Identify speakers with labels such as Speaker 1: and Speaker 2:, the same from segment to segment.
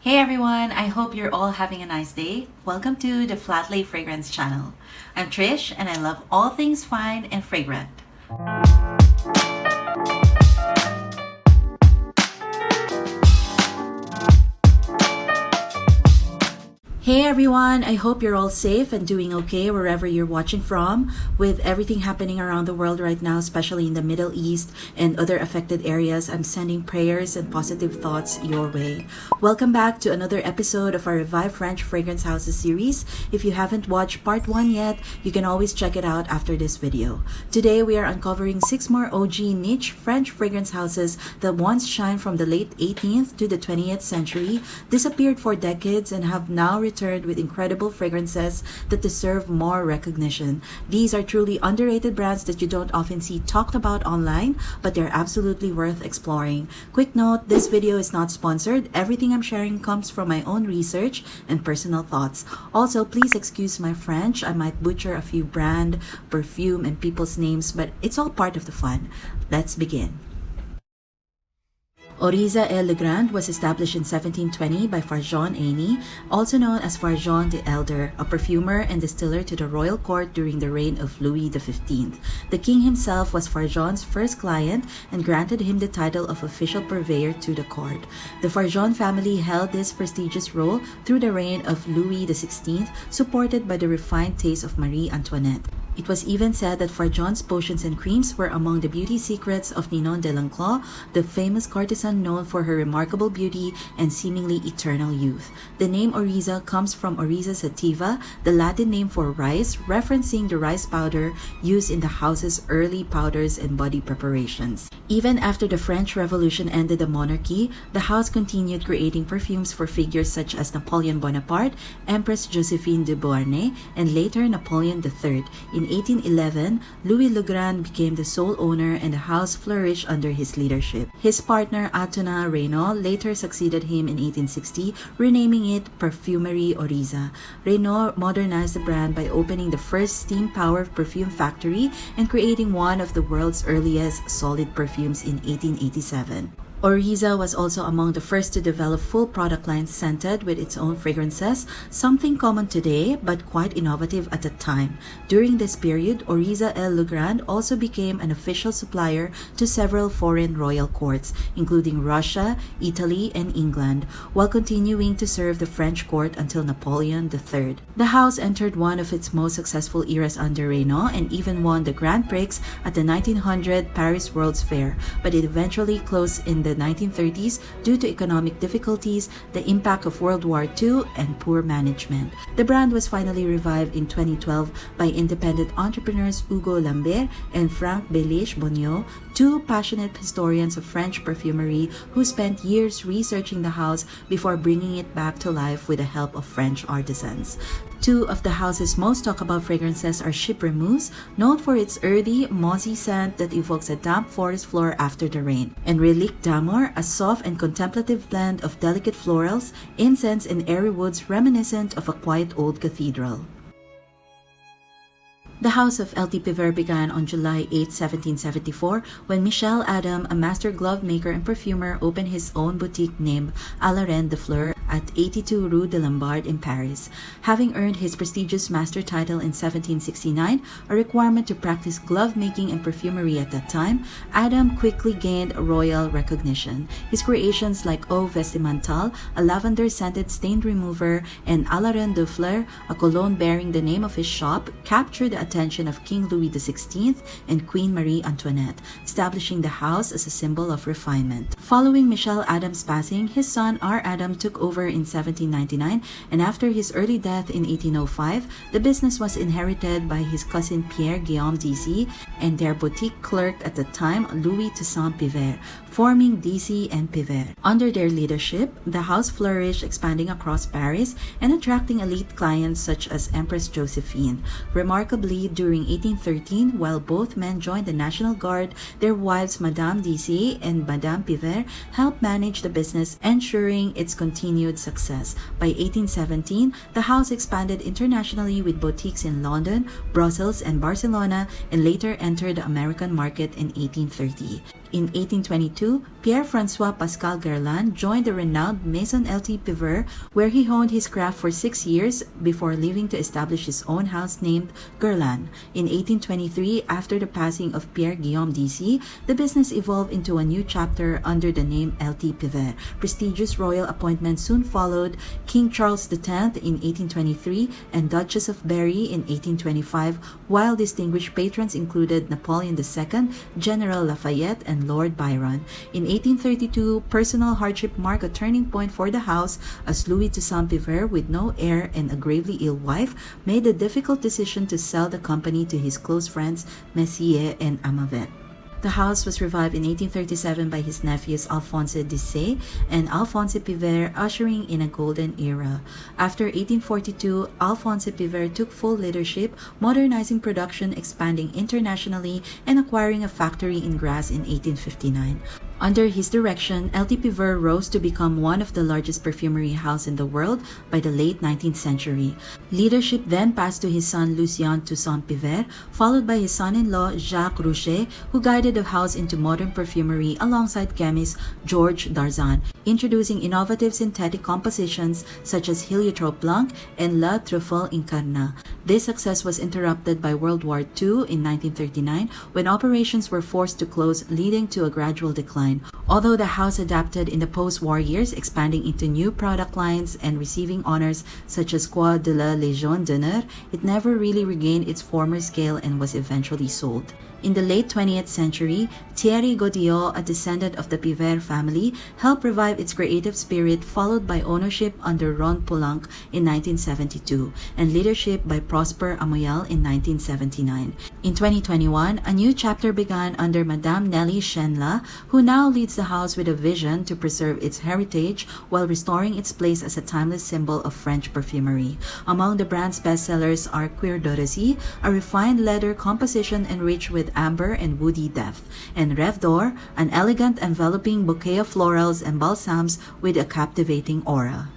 Speaker 1: Hey everyone, I hope you're all having a nice day. Welcome to the Flatlay Fragrance channel. I'm Trish and I love all things fine and fragrant. Hey everyone, I hope you're all safe and doing okay wherever you're watching from. With everything happening around the world right now, especially in the Middle East and other affected areas, I'm sending prayers and positive thoughts your way. Welcome back to another episode of our Revive French Fragrance Houses series. If you haven't watched part 1 yet, you can always check it out after this video. Today we are uncovering 6 more OG niche French fragrance houses that once shined from the late 18th to the 20th century, disappeared for decades, and have now returned with incredible fragrances that deserve more recognition. These are truly underrated brands that you don't often see talked about online, but they're absolutely worth exploring. Quick note, this video is not sponsored. Everything I'm sharing comes from my own research and personal thoughts. Also, please excuse my French. I might butcher a few brand, perfume, and people's names, but it's all part of the fun. Let's begin. Oriza L. Legrand was established in 1720 by Farjeon Ainy, also known as Farjeon the Elder, a perfumer and distiller to the royal court during the reign of Louis XV. The king himself was Farjeon's first client and granted him the title of official purveyor to the court. The Farjeon family held this prestigious role through the reign of Louis XVI, supported by the refined taste of Marie Antoinette. It was even said that Farjeon's potions and creams were among the beauty secrets of Ninon de L'Enclos, the famous courtesan known for her remarkable beauty and seemingly eternal youth. The name Oriza comes from Oriza sativa, the Latin name for rice, referencing the rice powder used in the house's early powders and body preparations. Even after the French Revolution ended the monarchy, the house continued creating perfumes for figures such as Napoleon Bonaparte, Empress Josephine de Beauharnais, and later Napoleon III. In 1811, Louis Legrand became the sole owner and the house flourished under his leadership. His partner Antonin Reynaud later succeeded him in 1860, renaming it Parfumerie Oriza. Reynaud modernized the brand by opening the first steam-powered perfume factory and creating one of the world's earliest solid perfumes in 1887. Oriza was also among the first to develop full product lines scented with its own fragrances, something common today but quite innovative at the time. During this period, Oriza L. Legrand also became an official supplier to several foreign royal courts, including Russia, Italy, and England, while continuing to serve the French court until Napoleon III. The house entered one of its most successful eras under Reynaud and even won the Grand Prix at the 1900 Paris World's Fair, but it eventually closed in the 1930s due to economic difficulties, the impact of World War II, and poor management. The brand was finally revived in 2012 by independent entrepreneurs Hugo Lambert and Franck Belèche-Boniot, two passionate historians of French perfumery who spent years researching the house before bringing it back to life with the help of French artisans. Two of the house's most talked about fragrances are Chypre Mousse, known for its earthy, mossy scent that evokes a damp forest floor after the rain, and Relique d'Amour, a soft and contemplative blend of delicate florals, incense, and airy woods reminiscent of a quiet old cathedral. The house of LT Piver began on July 8, 1774, when Michel Adam, a master glove maker and perfumer, opened his own boutique named A la Reine de Fleurs at 82 Rue de Lombard in Paris. Having earned his prestigious master title in 1769, a requirement to practice glove making and perfumery at that time, Adam quickly gained royal recognition. His creations like Eau Vestimentale, a lavender-scented stain remover, and A la Reine de Fleurs, a cologne bearing the name of his shop, captured the attention of King Louis XVI and Queen Marie Antoinette, establishing the house as a symbol of refinement. Following Michel Adam's passing, his son R. Adam took over in 1799, and after his early death in 1805, the business was inherited by his cousin Pierre Guillaume DC and their boutique clerk at the time, Louis Toussaint Piver, forming DC and Piver. Under their leadership, the house flourished, expanding across Paris and attracting elite clients such as Empress Josephine. Remarkably, during 1813, while both men joined the National Guard, their wives Madame DC and Madame Piver helped manage the business, ensuring its continued success. By 1817, the house expanded internationally with boutiques in London, Brussels, and Barcelona, and later entered the American market in 1830. In 1822, Pierre-François Pascal Guerlain joined the renowned Maison LT Piver, where he honed his craft for 6 years before leaving to establish his own house named Guerlain. In 1823, after the passing of Pierre-Guillaume DC, the business evolved into a new chapter under the name LT Piver. Prestigious royal appointments soon followed: King Charles X in 1823 and Duchess of Berry in 1825, while distinguished patrons included Napoleon II, General Lafayette, and Lord Byron. In 1832, personal hardship marked a turning point for the house as Louis Toussaint Piver, with no heir and a gravely ill wife, made the difficult decision to sell the company to his close friends Messier and Amavet. The house was revived in 1837 by his nephews Alphonse Dissay and Alphonse Piver, ushering in a golden era. After 1842, Alphonse Piver took full leadership, modernizing production, expanding internationally, and acquiring a factory in Grasse in 1859. Under his direction, LT Piver rose to become one of the largest perfumery houses in the world by the late 19th century. Leadership then passed to his son Lucien Toussaint Piver, followed by his son-in-law Jacques Rouchet, who guided the house into modern perfumery alongside chemist Georges Darzan, introducing innovative synthetic compositions such as Heliotrope Blanc and La Truffle Incarnat. This success was interrupted by World War II in 1939, when operations were forced to close, leading to a gradual decline. Although the house adapted in the post-war years, expanding into new product lines and receiving honors such as Croix de la Légion d'honneur, it never really regained its former scale and was eventually sold. In the late 20th century, Thierry Godillot, a descendant of the Piver family, helped revive its creative spirit, followed by ownership under Ron Poulenc in 1972 and leadership by Prosper Amoyal in 1979. In 2021, a new chapter began under Madame Nelly Chenla, who now leads the house with a vision to preserve its heritage while restoring its place as a timeless symbol of French perfumery. Among the brand's bestsellers are Cuir d'Orsay, a refined leather composition enriched with amber and woody depth, and Rêve d'Or, an elegant enveloping bouquet of florals and balsams with a captivating aura.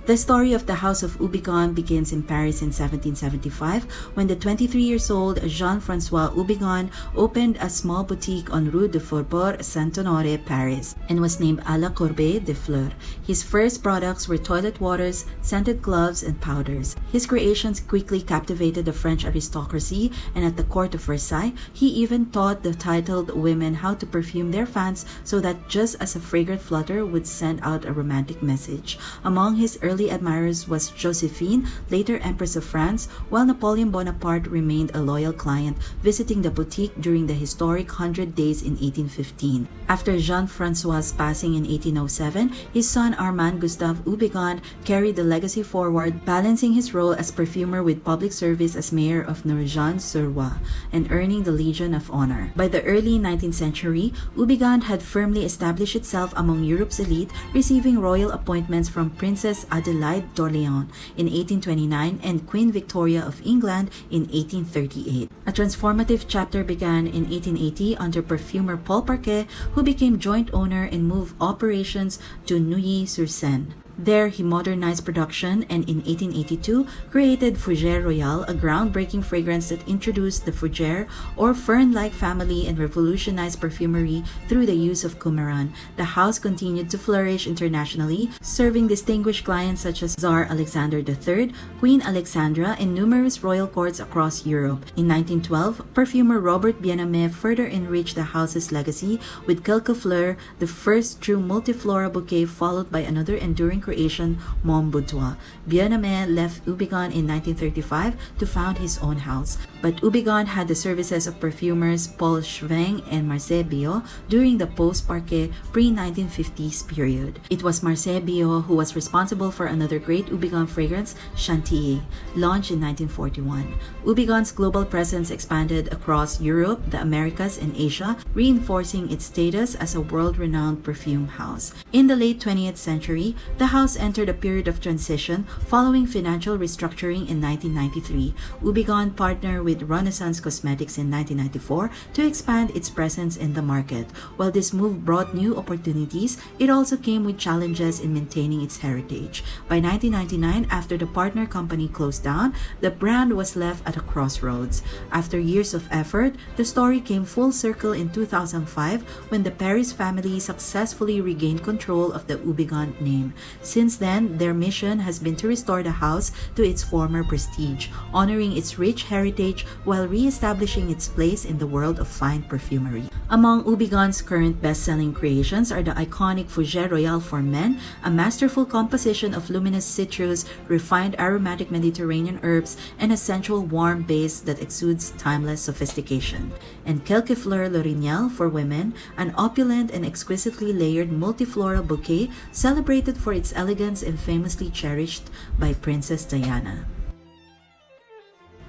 Speaker 1: The story of the House of Houbigant begins in Paris in 1775 when the 23-year-old Jean-François Houbigant opened a small boutique on Rue de Faubourg Saint-Honoré, Paris, and was named à la Corbeille des Fleurs. His first products were toilet waters, scented gloves, and powders. His creations quickly captivated the French aristocracy, and at the court of Versailles, he even taught the titled women how to perfume their fans so that just as a fragrant flutter would send out a romantic message. Among his early admirers was Josephine, later Empress of France, while Napoleon Bonaparte remained a loyal client, visiting the boutique during the historic 100 Days in 1815. After Jean-François' passing in 1807, his son Armand Gustave Houbigant carried the legacy forward, balancing his role as perfumer with public service as mayor of Nogent-sur-Loire and earning the Legion of Honor. By the early 19th century, Houbigant had firmly established itself among Europe's elite, receiving royal appointments from Princess Adelaide d'Orléans in 1829 and Queen Victoria of England in 1838. A transformative chapter began in 1880 under perfumer Paul Parquet, who became joint owner and moved operations to Neuilly-sur-Seine. There, he modernized production and in 1882 created Fougère Royale, a groundbreaking fragrance that introduced the fougère or fern-like family and revolutionized perfumery through the use of coumarin. The house continued to flourish internationally, serving distinguished clients such as Tsar Alexander III, Queen Alexandra, and numerous royal courts across Europe. In 1912, perfumer Robert Bien-Aimé further enriched the house's legacy with Quelques Fleurs, the first true multifloral bouquet, followed by another enduring creation, Mon Boudoir. Bien-Aimé left Houbigant in 1935 to found his own house, but Houbigant had the services of perfumers Paul Schweng and Marcel Biot during the post-Parquet pre-1950s period. It was Marcel Biot who was responsible for another great Houbigant fragrance, Chantilly, launched in 1941. Houbigant's global presence expanded across Europe, the Americas, and Asia, reinforcing its status as a world-renowned perfume house. In the late 20th century, the house entered a period of transition following financial restructuring in 1993. Houbigant partnered with Renaissance Cosmetics in 1994 to expand its presence in the market. While this move brought new opportunities, it also came with challenges in maintaining its heritage. By 1999, after the partner company closed down, the brand was left at a crossroads. After years of effort, the story came full circle in 2005 when the Paris family successfully regained control of the Houbigant name. Since then, their mission has been to restore the house to its former prestige, honoring its rich heritage while re-establishing its place in the world of fine perfumery. Among Houbigant's current best-selling creations are the iconic Fougère Royale for Men, a masterful composition of luminous citrus, refined aromatic Mediterranean herbs, and a sensual warm base that exudes timeless sophistication, and Quelques Fleurs L'Orignal for women, an opulent and exquisitely layered multifloral bouquet celebrated for its elegance and famously cherished by Princess Diana.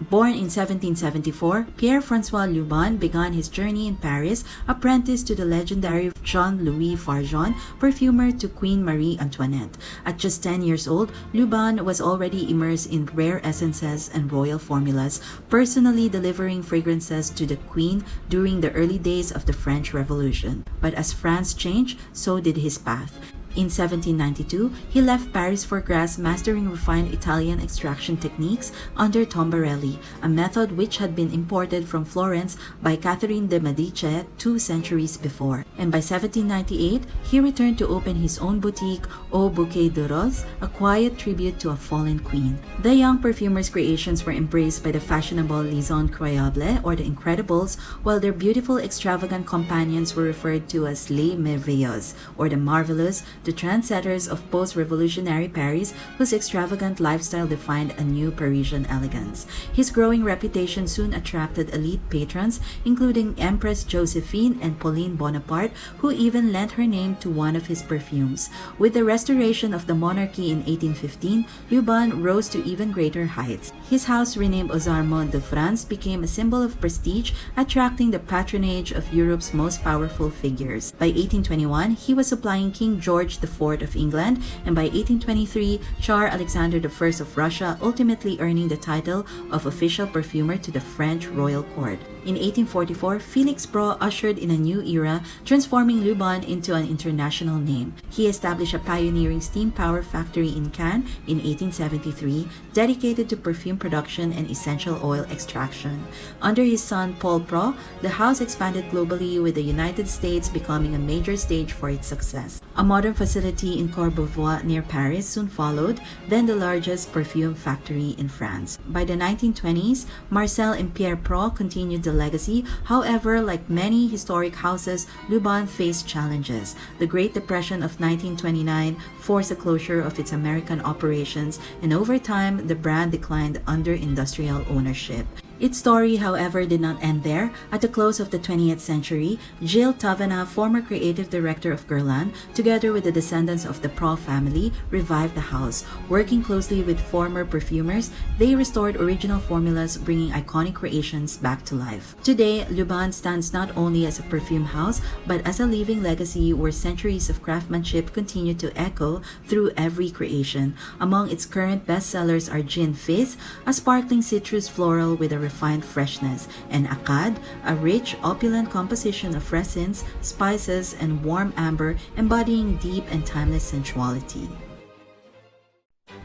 Speaker 1: Born in 1774, Pierre-François Lubin began his journey in Paris, apprenticed to the legendary Jean-Louis Farjon, perfumer to Queen Marie Antoinette. At just 10 years old, Lubin was already immersed in rare essences and royal formulas, personally delivering fragrances to the Queen during the early days of the French Revolution. But as France changed, so did his path. In 1792, he left Paris for Grasse, mastering refined Italian extraction techniques under Tombarelli, a method which had been imported from Florence by Catherine de' Medici 2 centuries before. And by 1798, he returned to open his own boutique, Au Bouquet de Rose, a quiet tribute to a fallen queen. The young perfumer's creations were embraced by the fashionable Les Incroyables, or the Incredibles, while their beautiful extravagant companions were referred to as Les Merveilleuses, or the Marvelous, the trendsetters of post-revolutionary Paris, whose extravagant lifestyle defined a new Parisian elegance. His growing reputation soon attracted elite patrons, including Empress Josephine and Pauline Bonaparte, who even lent her name to one of his perfumes. With the restoration of the monarchy in 1815, Lubin rose to even greater heights. His house, renamed aux Armaux de France, became a symbol of prestige, attracting the patronage of Europe's most powerful figures. By 1821, he was supplying King George IV of England, and by 1823, Tsar Alexander I of Russia, ultimately earning the title of official perfumer to the French royal court. In 1844, Felix Brault ushered in a new era, transforming Lubin into an international name. He established a pioneering steam power factory in Cannes in 1873, dedicated to perfume production and essential oil extraction. Under his son Paul Brault, the house expanded globally, with the United States becoming a major stage for its success. A modern facility in Courbevoie near Paris soon followed, then the largest perfume factory in France. By the 1920s, Marcel and Pierre Brault continued the legacy. However, like many historic houses, Lubin faced challenges. The Great Depression of 1929 forced the closure of its American operations, and over time, the brand declined under industrial ownership. Its story, however, did not end there. At the close of the 20th century, Gilles Tavenat, former creative director of Guerlain, together with the descendants of the Brault family, revived the house. Working closely with former perfumers, they restored original formulas, bringing iconic creations back to life. Today, Lubin stands not only as a perfume house, but as a living legacy where centuries of craftsmanship continue to echo through every creation. Among its current bestsellers are Gin Fizz, a sparkling citrus floral with a refined freshness, and Acad, a rich, opulent composition of resins, spices, and warm amber embodying deep and timeless sensuality.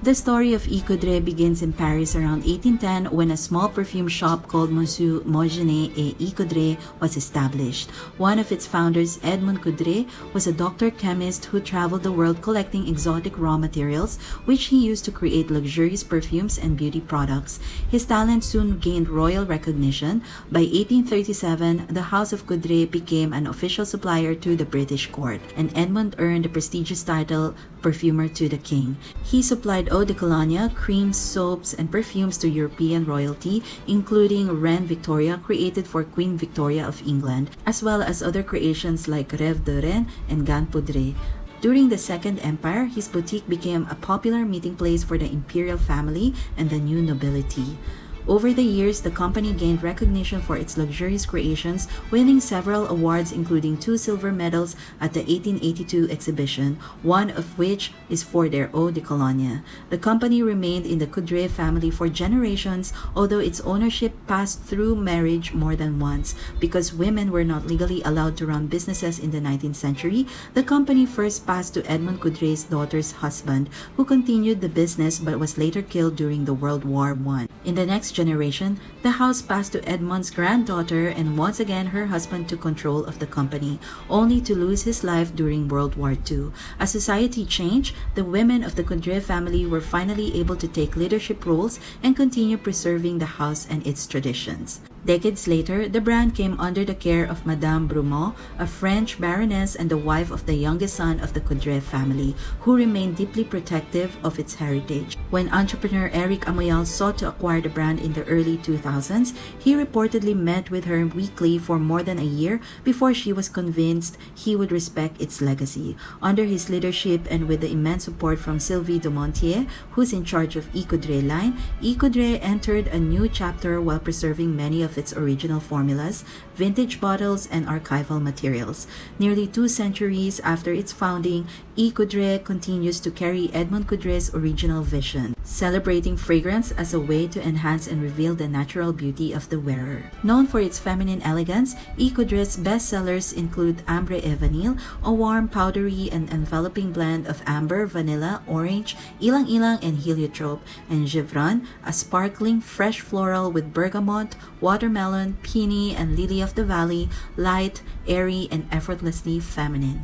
Speaker 1: The story of Coudray begins in Paris around 1810 when a small perfume shop called Monsieur Mogenet et Coudray was established. One of its founders, Edmond Coudray, was a doctor-chemist who traveled the world collecting exotic raw materials, which he used to create luxurious perfumes and beauty products. His talent soon gained royal recognition. By 1837, the House of Coudray became an official supplier to the British court, and Edmond earned the prestigious title Perfumer to the King. He supplied eau de cologne, creams, soaps, and perfumes to European royalty, including Reine Victoria, created for Queen Victoria of England, as well as other creations like Rêve de Reine and Gant Poudré. During the Second Empire, his boutique became a popular meeting place for the imperial family and the new nobility. Over the years, the company gained recognition for its luxurious creations, winning several awards including 2 silver medals at the 1882 exhibition, one of which is for their eau de cologne. The company remained in the Coudray family for generations, although its ownership passed through marriage more than once. Because women were not legally allowed to run businesses in the 19th century, the company first passed to Edmond Coudray's daughter's husband, who continued the business but was later killed during the World War I. In the next generation, the house passed to Edmond's granddaughter, and once again her husband took control of the company, only to lose his life during World War II. As society changed, the women of the Coudray family were finally able to take leadership roles and continue preserving the house and its traditions. Decades later, the brand came under the care of Madame Brumont, a French baroness and the wife of the youngest son of the Coudray family, who remained deeply protective of its heritage. When entrepreneur Eric Amoyal sought to acquire the brand in the early 2000s, he reportedly met with her weekly for more than a year before she was convinced he would respect its legacy. Under his leadership and with the immense support from Sylvie Dumontier, who's in charge of Coudray line, Coudray entered a new chapter while preserving many of its original formulas, vintage bottles, and archival materials. Nearly 2 centuries after its founding, Coudray continues to carry Edmond Coudray's original vision, celebrating fragrance as a way to enhance and reveal the natural beauty of the wearer. Known for its feminine elegance, Coudray's bestsellers include Ambre et Vanille, a warm, powdery, and enveloping blend of amber, vanilla, orange, ilang-ilang, and heliotrope, and Givron, a sparkling, fresh floral with bergamot, watermelon, peony, and lily of the valley, light, airy, and effortlessly feminine.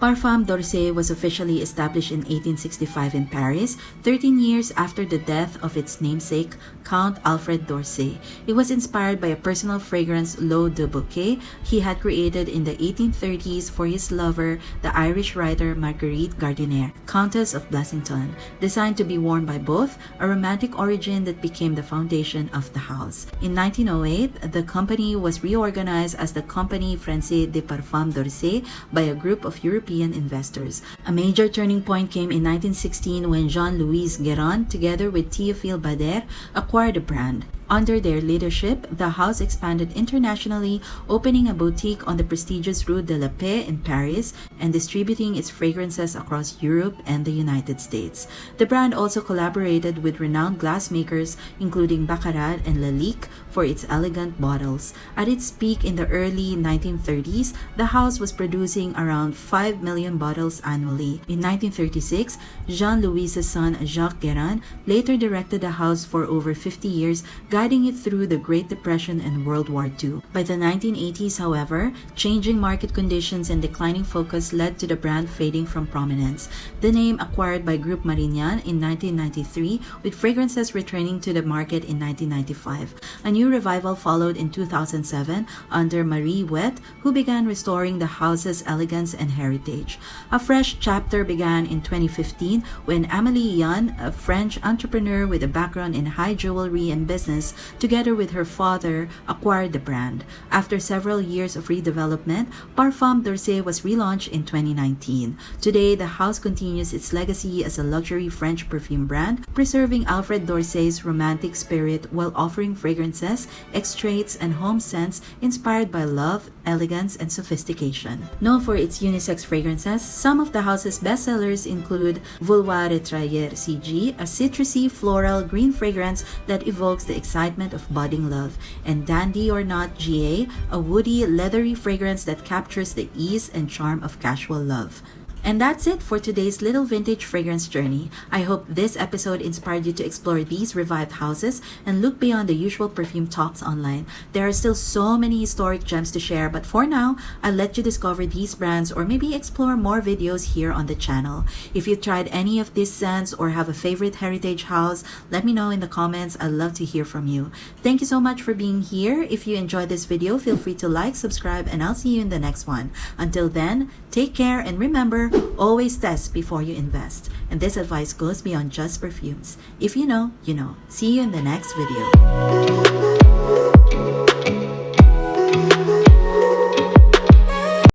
Speaker 1: Parfum d'Orsay was officially established in 1865 in Paris, 13 years after the death of its namesake, Count Alfred d'Orsay. It was inspired by a personal fragrance, L'Eau de Bouquet, he had created in the 1830s for his lover, the Irish writer Marguerite Gardiner, Countess of Blessington. Designed to be worn by both, a romantic origin that became the foundation of the house. In 1908, the company was reorganized as the Compagnie Française des Parfums d'Orsay by a group of European investors. A major turning point came in 1916 when Jean-Louis Guérin, together with Théophile Bader, acquired the brand. Under their leadership, the house expanded internationally, opening a boutique on the prestigious Rue de la Paix in Paris and distributing its fragrances across Europe and the United States. The brand also collaborated with renowned glassmakers including Baccarat and Lalique for its elegant bottles. At its peak in the early 1930s, the house was producing around 5 million bottles annually. In 1936, Jean-Louis's son Jacques Guérin later directed the house for over 50 years, guiding it through the Great Depression and World War II. By the 1980s, however, changing market conditions and declining focus led to the brand fading from prominence. The name acquired by Groupe Marignan in 1993, with fragrances returning to the market in 1995. A new revival followed in 2007 under Marie Wet, who began restoring the house's elegance and heritage. A fresh chapter began in 2015 when Amélie Yan, a French entrepreneur with a background in high jewelry and business, together with her father, acquired the brand. After several years of redevelopment, Parfum d'Orsay was relaunched in 2019. Today, the house continues its legacy as a luxury French perfume brand, preserving Alfred d'Orsay's romantic spirit while offering fragrances, extracts, and home scents inspired by love, elegance, and sophistication. Known for its unisex fragrances, some of the house's bestsellers include Vouloir Retrailler CG, a citrusy, floral, green fragrance that evokes the excitement of budding love, and Dandy or Not GA, a woody, leathery fragrance that captures the ease and charm of casual love. And that's it for today's little vintage fragrance journey. I hope this episode inspired you to explore these revived houses and look beyond the usual perfume talks online. There are still so many historic gems to share, but for now, I'll let you discover these brands or maybe explore more videos here on the channel. If you tried any of these scents or have a favorite heritage house, let me know in the comments. I'd love to hear from you. Thank you so much for being here. If you enjoyed this video, feel free to like, subscribe, and I'll see you in the next one. Until then, take care and remember, always test before you invest. And this advice goes beyond just perfumes. If you know, you know. See you in the next video.